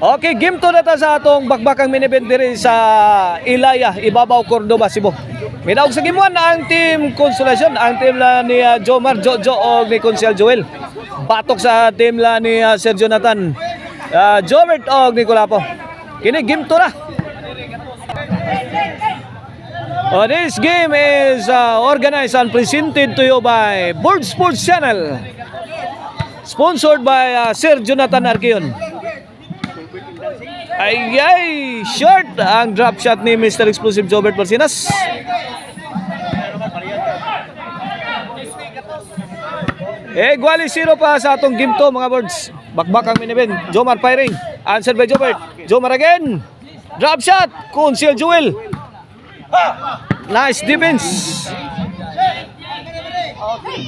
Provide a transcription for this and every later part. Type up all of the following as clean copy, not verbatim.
Okay, game to na ta sa atong bakbakang minibent diri sa Ilaya, Ibabaw, Cordoba, Cebu. Minaog sa gimuan ang team Consolacion, ang team la ni Jomar, Jojo o ni Consiel Joel. Batok sa team la ni Sir Jonathan, Jobert o ni Colapo. Kini game to na. This game is organized and presented to you by Board Sports Channel. Sponsored by Sir Jonathan Arqueon. Ay, short ang drop shot ni Mr. Explosive Jobert Marcinas. Gwali 0 pa sa atong game to mga boards. Bakbak ang minibin. Jomar firing. Answered by Jobert. Jomar again. Drop shot. Consiel Joel. Nice defense.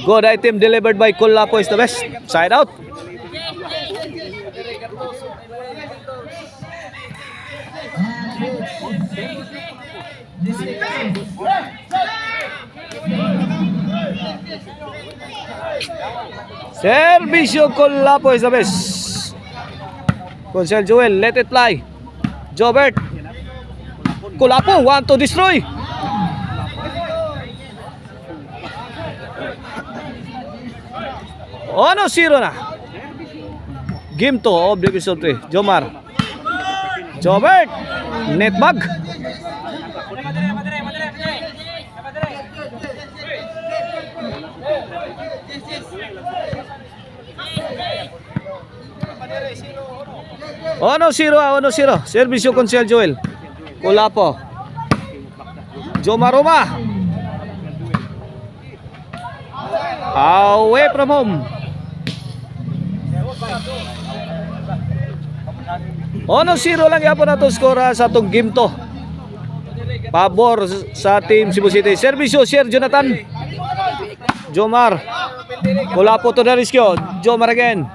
Good item delivered by Colapo is the best. Side out. Servisyo Colapo is the best. Consiel Joel, let it fly. Jobert. Colapo want to destroy. Ono 0 na. Game 2 of Division 3. Jomar. Jobert. Net bag. Ono 0. Servisyo Consiel Joel. Colapo. Jomar Roma. Away from home. Ono 0 lang yapon nato skora sa atong game to. Pabor sa team Cebu City. Servisyo Sir Jonathan. Jomar. Colapo to the rescue. Jomar again.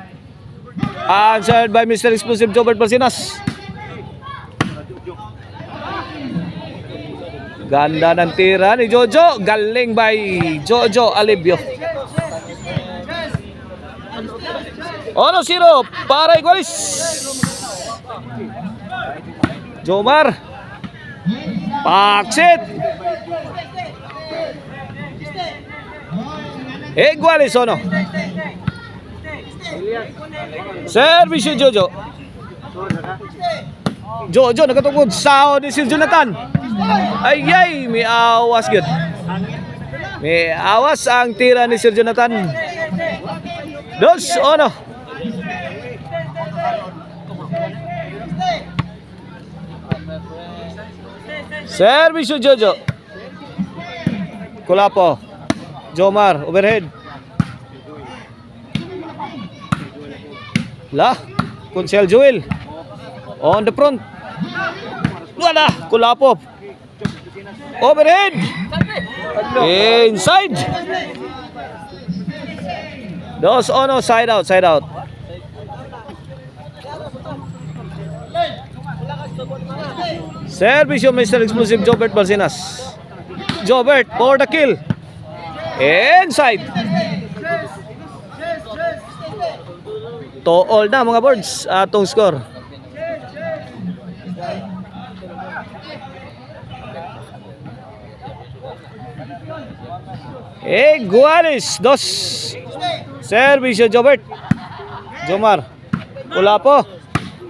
Answered by Mr. Explosive Jobert Marcinas. Ganda ng tira ni Jojo. Galing by Jojo Alibio. Ono 0 para Igualis. Jomar. Paksit. Igualis ono. Servisyo Jojo. Jojo nakatungkod sao ni Sir Jonathan. Ay, may awas good. May awas ang tira ni Sir Jonathan. 2-1. Servisyo Jojo. Colapo. Jomar overhead. Consiel Joel on the front. Wala, Colapo. Overhead. Inside. 2-1, side out. Servisyo Mr. Explosive Jobert Marcinas. Jobert for the kill. Inside. To all na mga boards atong score. Igualis 2. Servisyo Jobert. Jomar. Colapo.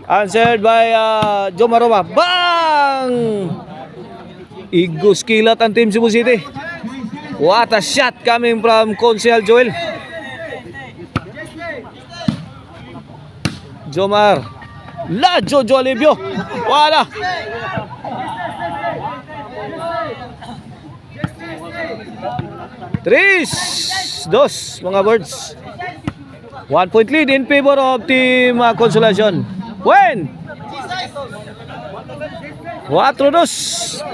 Answered by Jomar Roma. Bang! Igos kilat ang team Cebu City. What a shot coming from Consiel Joel. Jomar. Jojo Alibio. Wala. Tris 2 mga birds. 1 point lead in favor of team Consolacion. When 4-2.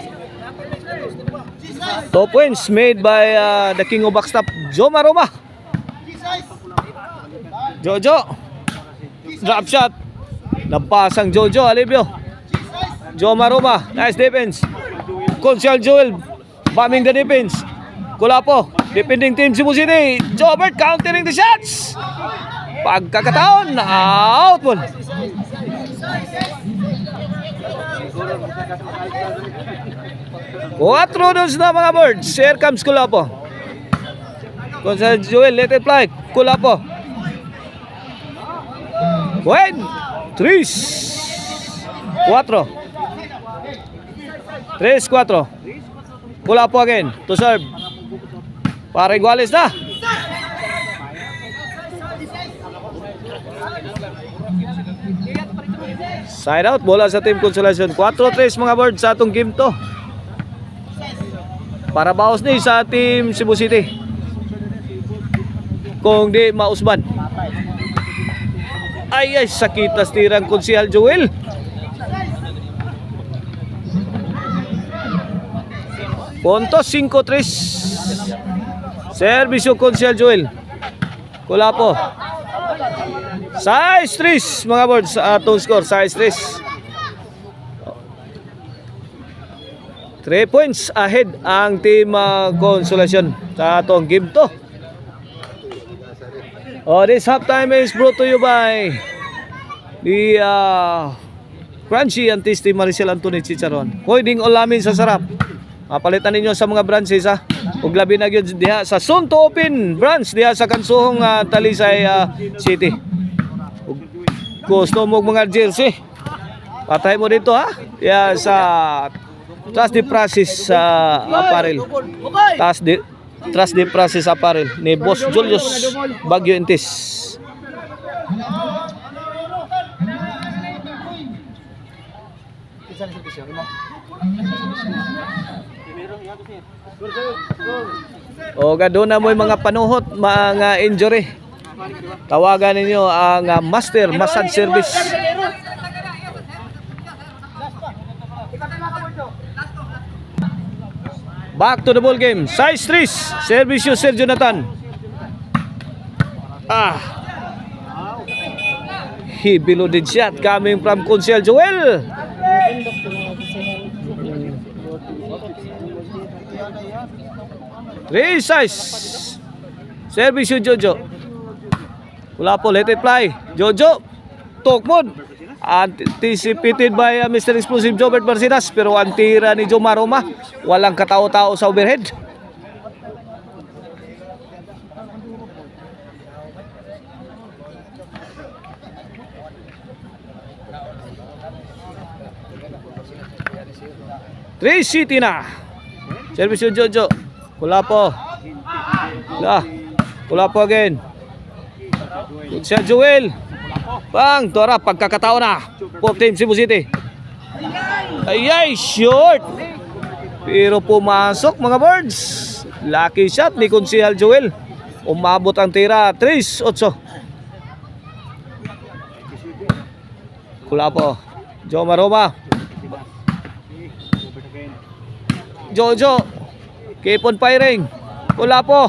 2 points made by the king of backstop, Jomar Roma. Jojo. Drop shot. Napasang Jojo Alibio. Jomar Roma. Nice defense. Consiel Joel bombing the defense. Colapo. Defending team Cebu City. Jobert countering the shots. Pagkakataon. Out ball. Quatro doons na mga birds. Here comes Kulapo. Consel Joel, let it fly. Kulapo. Wait. 3. 4. 3-4. Kulapo again to serve. Para igualis na. Side out, bola sa Team Consolacion. 4-3 mga birds sa atong game to. Para baos ni sa Team Cebu City. Kung di mausban. Ay, sakit na tirang Konsehal Joel. Puntos 5-3. Servisyo Konsehal Joel. Kulapo. Size 3 mga birds sa atong score. Size 3. 3 points ahead ang Team Consolacion sa atong game to. This halftime is brought to you by the Crunchy and Tasty Maricel Anthony Chicharon. Pwedeng ulamin sa sarap. Palitan ninyo sa mga branches ha. Ug labi na gyud diha sa soon to open branch diha sa Kansuhong Talisay City. Ug gusto mo mga jersey, patay mo dito ha. Diha sa Trust the Process Apparel. Trust the Process Apparel ni Boss Julius Baguio Intis. O gado na mo mga panuhot, mga injury. Tawagan ninyo ang Master Massage Service. Back to the ball game. Size 3. Service you, Sir Jonathan. He reloaded shot coming from Konsehal Joel. Three size. Service you, Jojo. Kulapo, let it fly. Jojo. Tokmod. Anticipated by Mr. Explosive Jobert Barcidas, pero ang tira ni Jomar Roma, walang katao-tao sa overhead. Three City na. Service yung Jojo. Kulapo. Kulapo again. Siya Joel. Bang, tora pagkakatao na. For Team Cebu City. Ay, short. Pero pumasok mga birds. Lucky shot ni Konsehal Joel. Umabot ang tira. 3-8. Kulapo. Jomar Roma. Jojo. Keep on firing. Kulapo.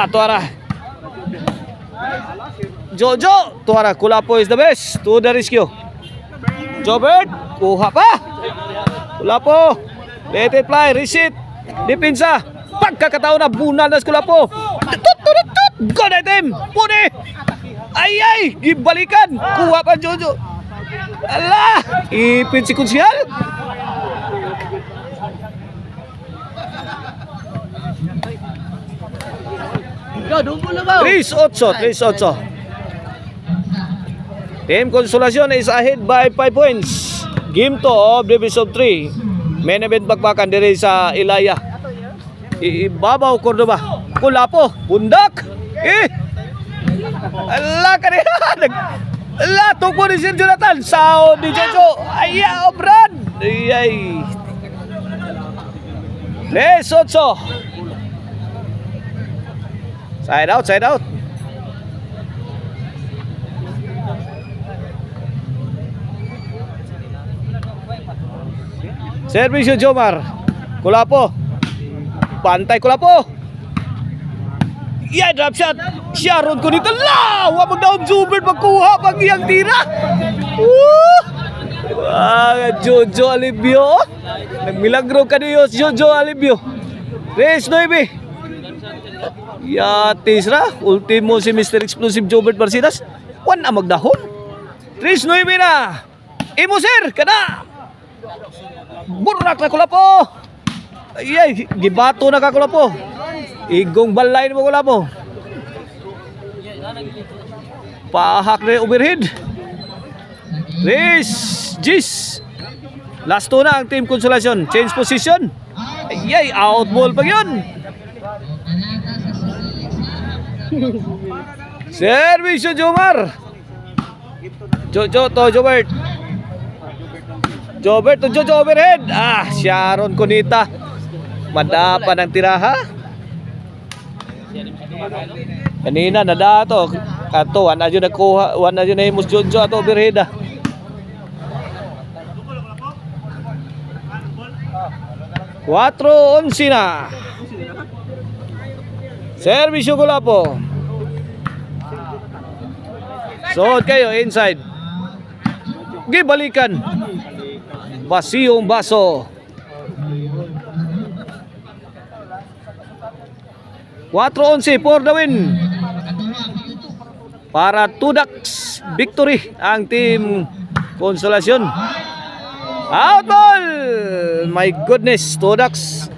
Tuara. Jojo, Tuara, Kulapo is the best. To the rescue. Jobert, kuha pa. Kulapo, let it fly, receipt. Dipinsa, pagkakataon na bunanas Kulapo. Good item, puni. Ay, gibalikan. Kuha pa Jojo. Ala, ipin si Konsehal. Tris 8. Team Consolacion is ahead by 5 points. Game 2 of Division 3. Main event bakbakan diri sa Ilaya. Ibabaw Cordoba. Kulapo, bundak. Ala kanina. Ala tupo ni Sir Jonathan. Sao ni Jojo. Aya Brad. Ay. 3-8. Side out. Servisyo Jomar. Kulapo. Pantay Kulapo. Drop shot. Sharon ko dito. Wag daw Jubert magkuha pag iyang tira. Jojo Alibio. Nagmilagro ka niyo Jojo Alibio. Race 9. Tisra. Ultimo si Mr. Explosive Jobert Barcidas. Wan ang magdahon. 3-9 na. Imo sir, kada. Burak na Kulapo. Ay, gibato na ka Kulapo. Igong balay mo Kulapo. Pahak na overhead. Race, Gis. Last two na ang Team Consolacion. Change position. Ay, out ball pa yun. Servisyo Jomar. Jobert. Jobert to Jojo overhead. Sharon Conita. Madapa ng tiraha. Kanina nada to. Kato, wala yun nakuha. Wala yun na imus Jojo ato overhead. 4-11 na. Servisyo Kulapo. Sood kayo inside. Gibalikan. Basiyong baso. 4-11 for the win. Para 2 ducks victory ang Team Consolacion. Out ball! My goodness, 2 ducks.